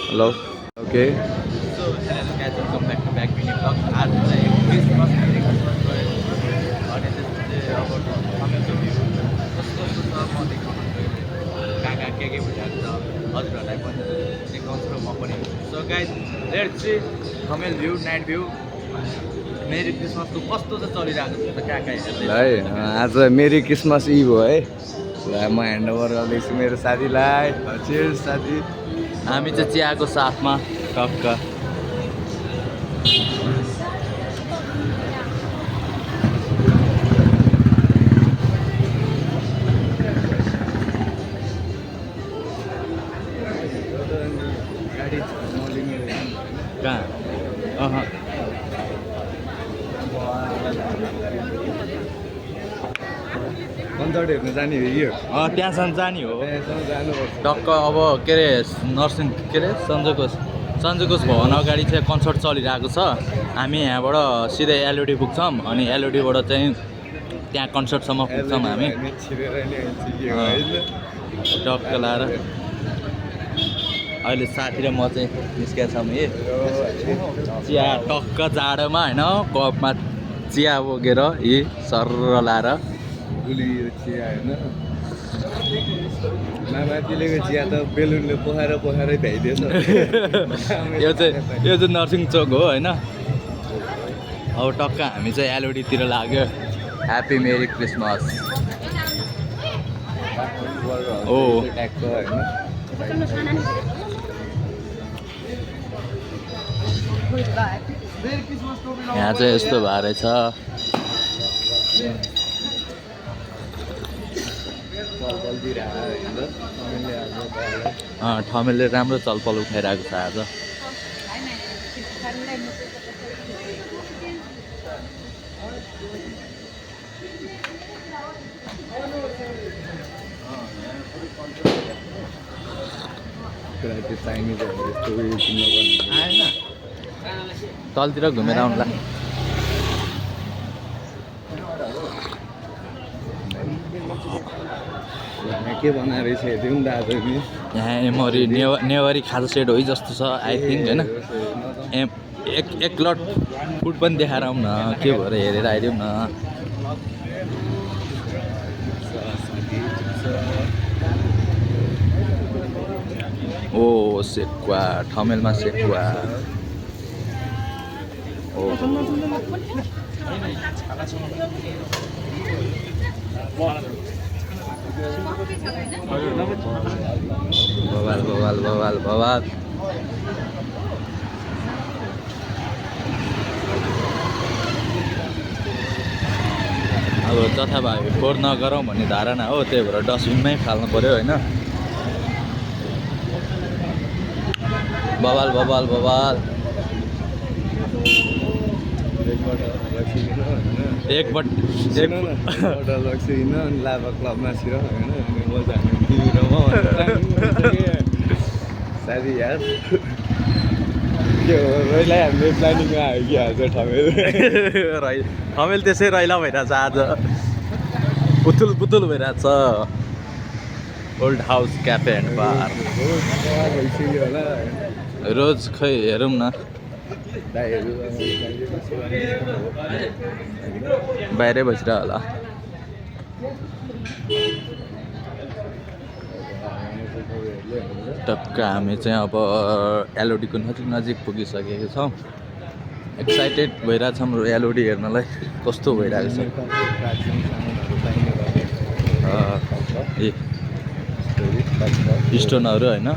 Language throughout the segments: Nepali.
Hello okay So, hello guys, welcome back to Back Mini Vlog. आज चाहिँ क्रिसमस मेरी क्रिसमस गयो अनि त्यसपछि अब कमेन्ट भ्यू कस्तो कस्तो छ म देखाउनु कहाँ कहाँ के भइरहेको छ हजुरहरूलाई पनि देखाउँछु र म पनि सो गाइज लेट्स सी कमेल भ्यू नाइट भ्यू मेरी क्रिसमसको कस्तो चाहिँ चलिरहेको छ त कहाँ कहाँ हेर्दै ल है आज मेरी क्रिसमस इभ हो है ल म ह्यान्डओभर गर्दैछु मेरो साथीलाई चेयर्स साथी हामी चाहिँ चियाको साथमा टक्क कहाँ कन्सर्ट हेर्न जाने हो यो त्यहाँसम्म जाने हो जानुपर्छ टक्क अब के अरे नर्सिङ के अरे सन्जोकोस भवन अगाडि चाहिँ कन्सर्ट चलिरहेको छ हामी यहाँबाट सिधै एलओडी पुग्छौँ अनि एलओडीबाट चाहिँ त्यहाँ कन्सर्टसम्म पुग्छौँ हामी टक्क लाएर अहिले साथी र म चाहिँ निस्केका छौँ है चिया टक्क जाडोमा होइन कपमा चिया बोकेर यी सर्र लाएर गुलियो चिया होइन मामातिलेको चिया त बेलुनले पोखारै भ्याइदिएछ यो चाहिँ नर्सिङ चोक हो होइन अब टक्क हामी चाहिँ एलओडीतिर लाग्यो ह्याप्पी मेरी क्रिसमस ओ ट्यागको होइन यहाँ चाहिँ यस्तो भएर रहेछ ठमेलले राम्रो चलपल उठाइरहेको छ आज तलतिर घुमेर आउनुला के बनाएर रहेछ हेर्दै पनि आज नि यहाँ एमरी नेवारी खाजा सेट हो जस्तो छ आई थिङ्क होइन एक लट फुड पनि देखाएर आउँ न के भएर हेरेर आइदिउँ न ओ सेकुवा ठमेलमा सेकुवा ओ बवाल अब जथाभावी फोहोर नगरौँ भन्ने धारणा हो त्यही भएर डस्टबिनमै फाल्नु पऱ्यो होइन बवाल एकपट लग्छिन अनि लाभा क्लबमा छिर होइन अनि म जाने साथी यार के हो रहिलाई हामीले प्लानिङमा आयो कि आज ठमेल त्यसै रहिला भइरहेछ आज पुतुल भइरहेछ ओल्ड हाउस क्याफे एन्ड बार भइसक्यो होला रोज खै हेरौँ न बाहिरै बसिरह होला टक्क हामी चाहिँ अब एलओडीको नजिक पुगिसकेको छौँ एक्साइटेड भइरहेछौँ एलओडी हेर्नलाई कस्तो भइरहेको छ स्टोनहरू होइन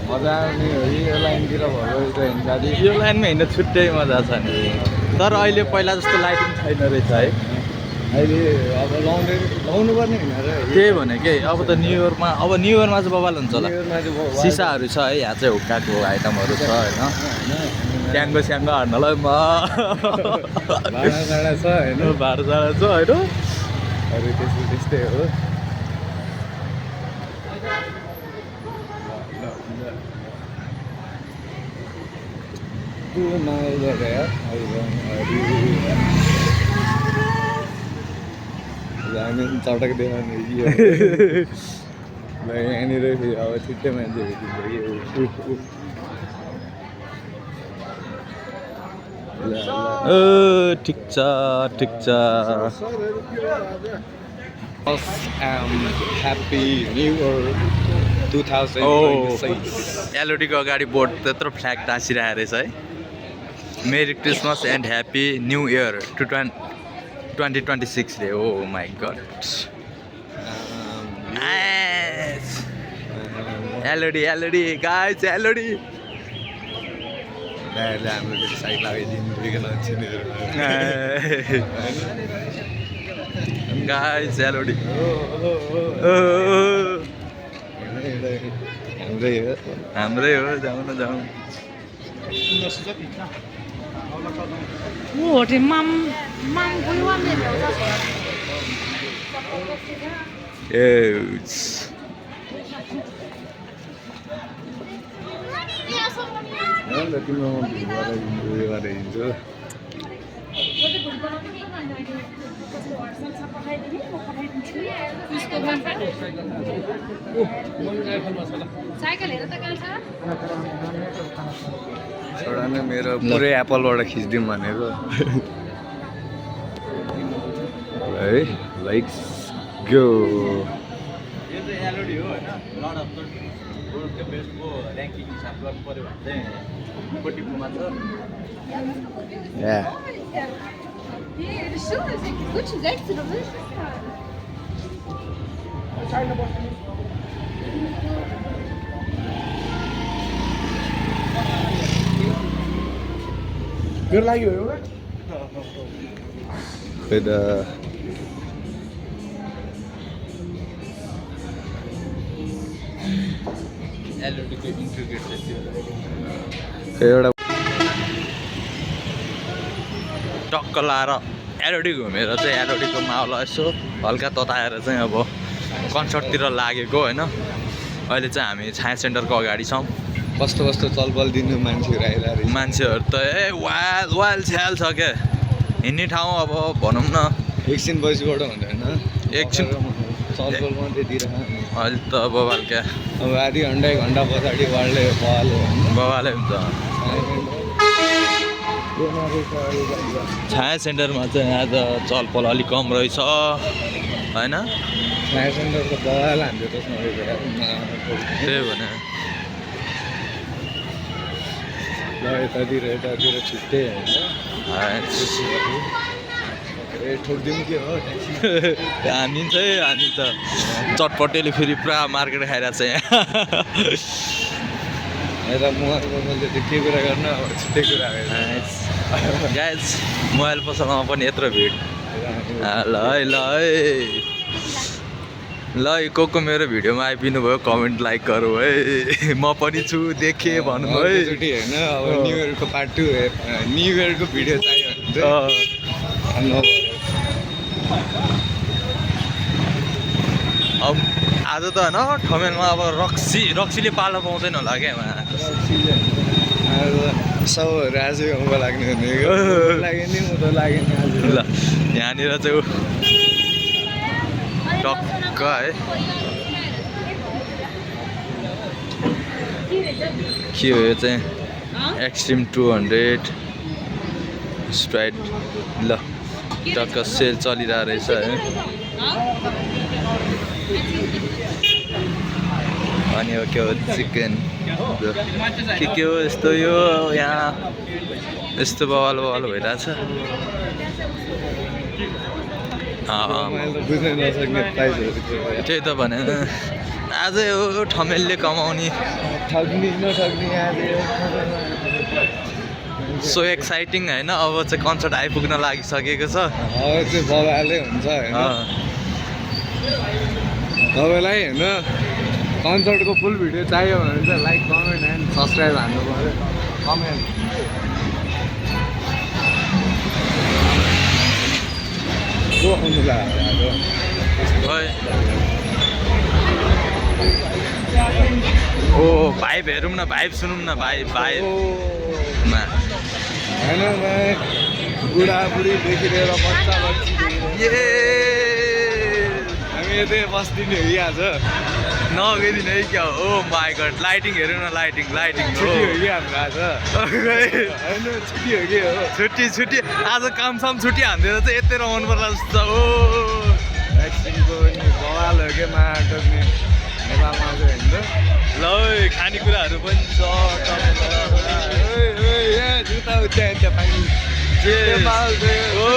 मजा आउने हो यो लाइनतिर भयो साथी यो लाइनमा हिँड्न छुट्टै मजा छ नि तर अहिले पहिला जस्तो लाइटिङ छैन रहेछ है अहिले अब लाउनु पर्ने होइन र त्यही भने के अब त न्यु इयरमा चाहिँ बवाल हुन्छ होला सिसाहरू छ है यहाँ चाहिँ हुक्काको आइटमहरू छ होइन ट्याङ्गो स्याङ्गो हार्नलाई भाँडासाँडा छ होइन भाँडासाँडा छ होइन अरू त्यस्तै हो चटक देखाउने कि यहाँनिर फेरि अब छिट्टै मान्छे भेटिन्छ कि ठिक छ ठिक छ ह्याप्पी न्यु इयर 2026 एलओडीको अगाडि बोर्ड त्यत्रो फ्ल्याग टाँसिरहेको रहेछ है merry Christmas and happy New Year 2026 रे oh my God LOD guys LOD दाइहरूले हाम्रो साइड लगाइदिनु गाइस एलओडी हाम्रै हो जाउँ न जाउँ तिम्रो उयो गरेर हिँड्छु छोडा न मेरो पुरै एप्पलबाट खिचिदिउँ भनेको है लाइक्स गो यो चाहिँ एलओडी हो होइन लड अफ द बेस्टको ऱ्याङ्किङ हिसाब गर्नु पऱ्यो भने चाहिँ कोटिपुमा छ या मेरो लाग्यो एउटा खै त एलओडीको इन्टिग्रेट एउटा टक्क लाएर एलओडी घुमेर चाहिँ एलओडीको माहौल यसो हल्का तताएर चाहिँ अब कन्सर्टतिर लागेको होइन अहिले चाहिँ हामी छाया सेन्टरको अगाडि छौँ कस्तो कस्तो चलपल दिनु मान्छेहरू आइरहेको मान्छेहरू त वाल वाल छ्याल छ क्या हिँड्ने ठाउँ अब भनौँ न एकछिन बजीबाट हुँदैन एकछिन चलपल मात्रै दिइरह अहिले त बवाल क्या अब आधी घन्टा 1 घन्टा पछाडि वालले बवाल्यो बवालै हुन्छ छाया सेन्टरमा चाहिँ आज चलपल अलिक कम रहेछ होइन छाया सेन्टरको बवाल हान्थ्यो त्यसमा त्यही भने यतातिर छुट्टै होइन ठोकिदिउँ के हो हामी त चटपटेले फेरि पुरा मार्केट खाइरहेको छ यहाँ यता मोबाइल पसलले त के कुरा गर्नु अब छुट्टै कुरा ग्यास मोबाइल पसलमा पनि यत्रो भिड ल को मेरो भिडियोमा आइपिनु भयो कमेन्ट लाइक गरौँ है म पनि छु देखेँ भन्नु है एकचोटि होइन अब न्यु इयरको पार्ट 2 न्यु इयरको भिडियो चाहियो भने अब आज त होइन ठमेलमा अब रक्सीले पाल्न पाउँदैन होला क्या सबहरू आजै उँभो लाग्ने भनेको लाग्यो नि म त लागेन आज ल यहाँनिर चाहिँ टक्क है के हो यो चाहिँ एक्सट्रिम 200 स्प्राइट ल टक्क सेल चलिरहेको रहेछ है अनि अब के हो चिकन के हो यस्तो यो यहाँ यस्तो बवाल भइरहेछ बुझ्नै नसक्ने प्राइजहरू त्यही त भने आज यो ठमेलले कमाउने ठग्ने नठग्ने आज सो एक्साइटिङ होइन अब चाहिँ कन्सर्ट आइपुग्न लागिसकेको छ अब चाहिँ बबाले हुन्छ होइन तपाईँलाई होइन कन्सर्टको फुल भिडियो चाहियो भने चाहिँ लाइक कमेन्ट एन्ड सब्सक्राइब हान्नु पऱ्यो कमेन्ट को आउनु लाग्यो ओ भाइब हेरौँ न भाइब सुनौँ न भाइब भाइबमा बुढाबुढीदेखि लिएर बच्चा बच्चीदेखि ए हामी यतै बस्दिने हो कि आज नगइदिनु है क्या हो माई गड लाइटिङ हेरौँ न लाइटिङ छुट्टी हो कि हाम्रो आज होइन छुट्टी हो कि हो छुट्टी आज कामसाम छुट्टी हान्दिएर चाहिँ यतै रमाउनु पर्ला जस्तो छ ओ भ्याक्सिनको नि बवाल हो क्या माटोक्ने नेपालमा चाहिँ होइन ल खानेकुराहरू पनि छ जुत्ता उठ्यायो त्यहाँ पानी ओ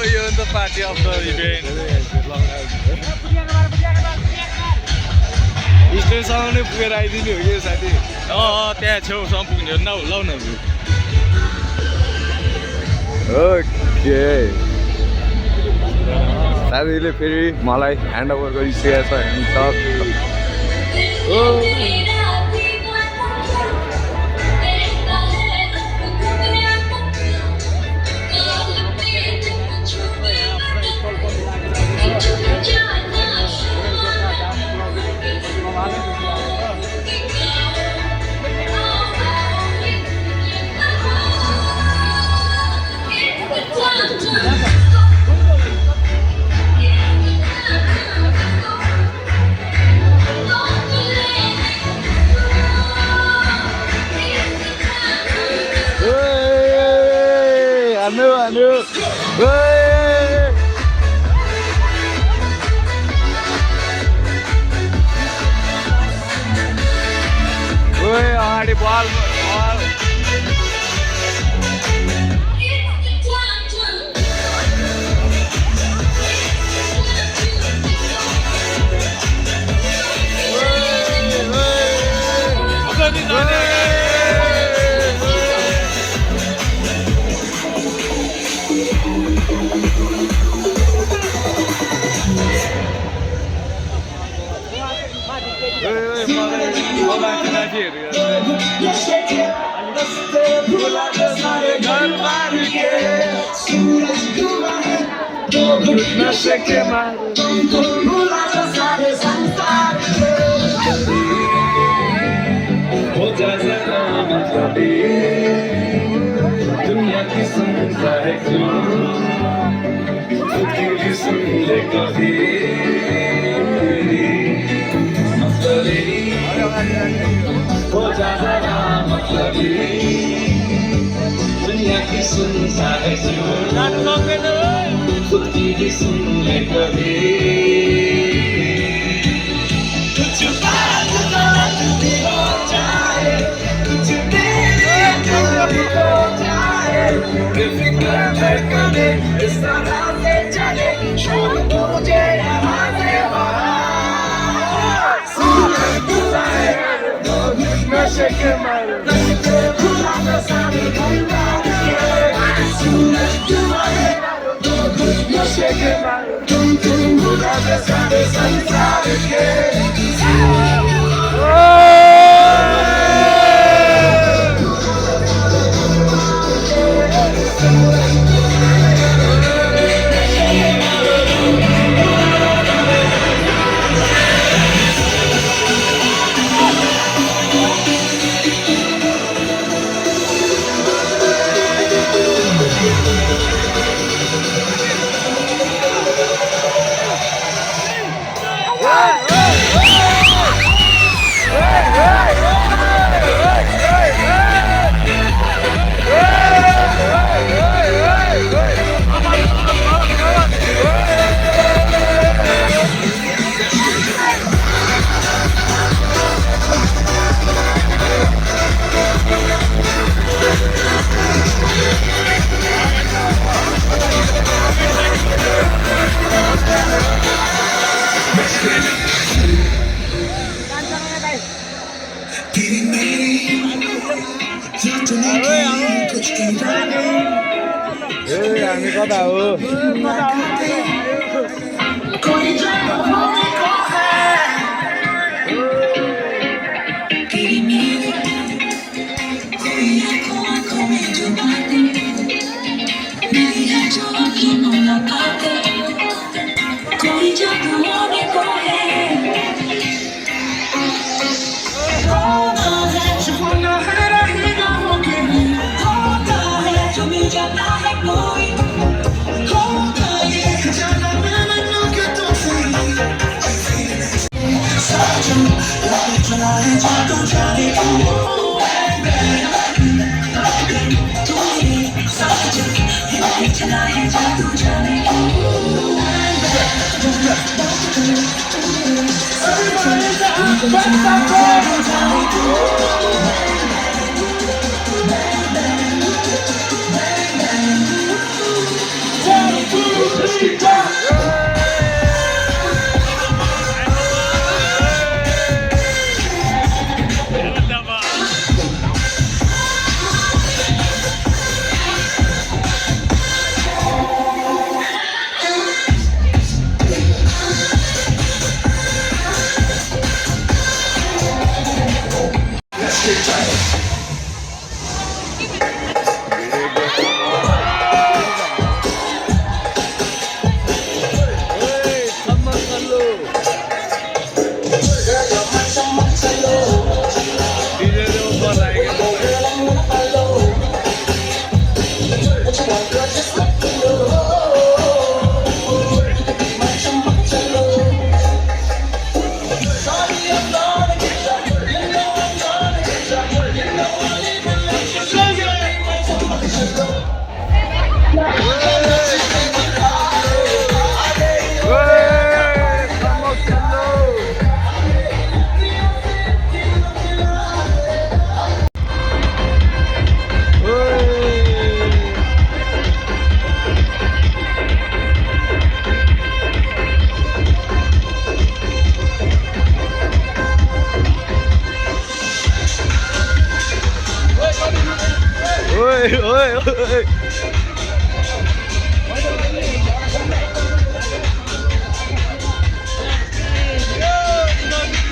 यो अन्त पार्टी अफ द इभेन्ट स्टेसनसम्म नै पुगेर आइदिने हो कि साथी त्यहाँ छेउसम्म पुग्ने हो लौ न ओके साथीले फेरि मलाई ह्यान्डओभर गरिसकेको छ Anu. Woi, ada bal. दुनिया की सुनता है क्यों खुद की भी सुन ले कभी हो जा जरा मतलबी दुनिया की सुनता है क्यों खुद की भी सुन ले कभी कुछ बात भी हो जाए कुछ मेरे भी हो जाए बेफिक्र धड़कने इस तरह से चले छोड़ मुझे यहाँ से बाहर सूरज डूबा है नशे के मारे भुला तो सारी गंगा सूरज डूबा है नशे के मारे तुम भुला तो सारे संसार के हामी कता हो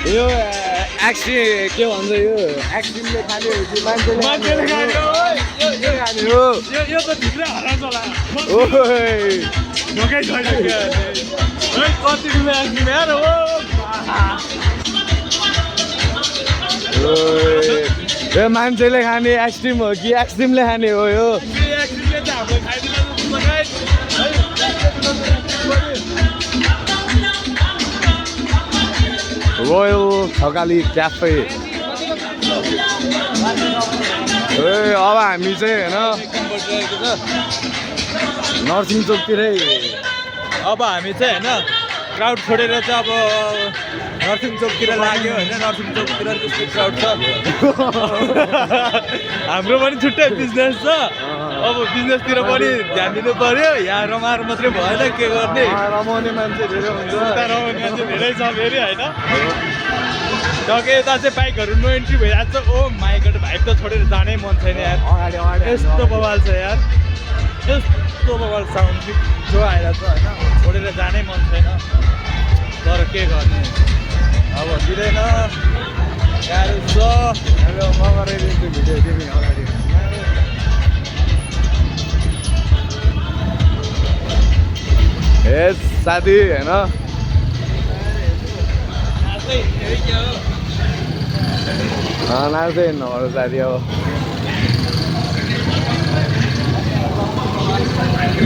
यो एक्सिम के भन्छ यो एक्सिमले खाने हो कि मान्छेले खाने हो यो त भित्रै हराउँछ होला ओइ ढोकै छैन क्या कति रुपियाँ एक्सिम यार हो यो मान्छेले खाने आइसक्रिम हो कि आइसक्रिमले खाने हो यो एक्सिमले चाहिँ हाम्रो खाइदिनु रोयल थकाली क्याफे ए अब हामी चाहिँ होइन नर्सिङ चोकतिरै अब हामी चाहिँ होइन क्राउड छोडेर चाहिँ अब नर्सिङ चोकतिर लाग्यो होइन नर्सिङ चोकतिर त्यस्तो क्राउड छ हाम्रो पनि छुट्टै बिजनेस छ अब बिजनेसतिर पनि ध्यान दिनु पर्यो यहाँ रमाएर मात्रै भएन के गर्ने रमाउने मान्छे धेरै हुन्छ रमाउने मान्छे धेरै छ फेरि होइन टके यता चाहिँ बाइकहरू नो एन्ट्री भइरहेको छ ओ माइकबाट भाइब त छोडेर जानै मन छैन यार अगाडि अगाडि यस्तो बवाल छ यार यस्तो बवाल साउन्ड जो आइरहेको छ होइन छोडेर जानै मन छैन तर के गर्ने अब दिँदैन गाह्रो छ म गराइदिन्छु भिडियो तिमी अगाडि ए साथी होइन नाच्दै हिँड्नु अरू साथी अब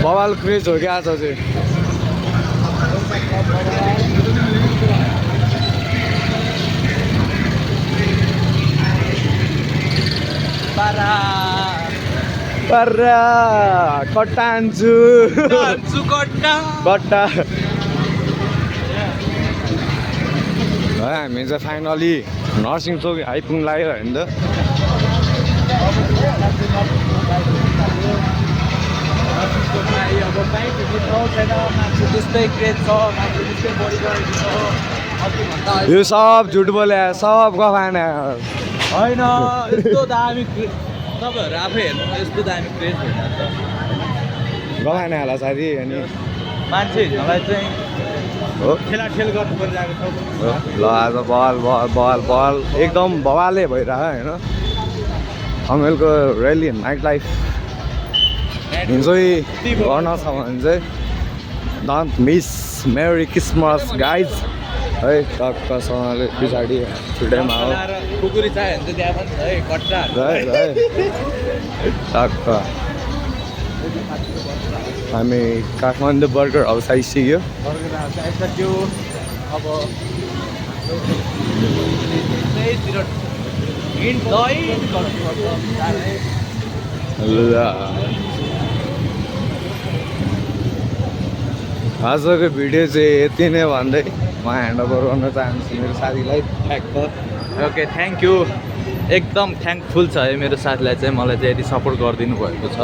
बवाल क्रेज हो क्या आज चाहिँ पर्रा कट्टा आन्छु कट्टा हामी चाहिँ फाइनली नर्सिङ चोक आइपुग्नु लाग्यो होइन त यो सब झुट बोले सब गफाना होइन यस्तो दामी तपाईँहरू आफै हेर्नु यस्तो दामी क्रेज भइरहेको गफाना होला साथी अनि मान्छे हिँड्नलाई चाहिँ हो ठेलाठेल गर्नु परिरहेको छ ल आज बल बल बल बल एकदम बवालै भइरह होइन थमेलको रेली नाइट लाइफ इन्जोय गर्न छ भने चाहिँ don't miss merry Christmas guys है टक्कसँगले पछाडि छुट्टैमा हो कुकुरी चाहियो भने चाहिँ त्यहाँ पनि छ है कट्टा टक्क हामी काठमाडौँ बर्गर हाउस आइसक्यो त्यो अब त्यहीतिर हिँड गर्नुपर्छ आजको भिडियो चाहिँ यति नै भन्दै म ह्यान्ड ओभर गर्न चाहन्छु मेरो साथीलाई ठ्याक्क। Okay thank you. एकदम थ्याङ्कफुल छ है मेरो साथीलाई चाहिँ, मलाई चाहिँ यति सपोर्ट गरिदिनु भएको छ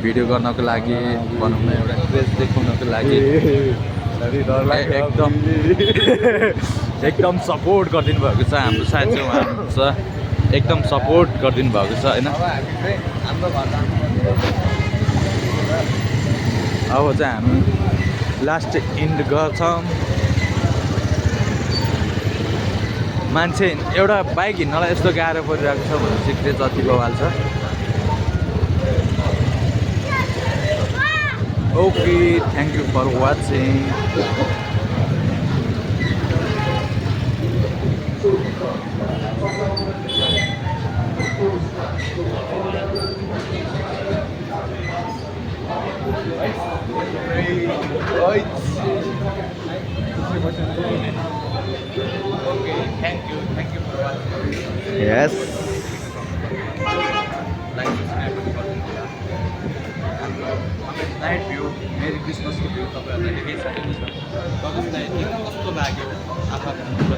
भिडियो गर्नको लागि, भनौँ न एउटा क्रेज देखाउनको लागि। एकदम एकदम सपोर्ट गरिदिनु भएको छ हाम्रो साथी चाहिँ उहाँ हुनुहुन्छ, एकदम सपोर्ट गरिदिनु भएको छ होइन। अब चाहिँ हामी लास्ट इन्ड गर्छौँ। मान्छे एउटा बाइक हिँड्नलाई यस्तो गाह्रो परिरहेको छ भने चाहिँ त्यो जति बवाल छ। Okay thank you for watching. Okay, thank you for watching. Yes. Like subscribe night view merry क्रिसमसको भ्यू तपाईँहरूलाई देखाइसकेको छ। तपाईँलाई कस्तो लाग्यो आफूलाई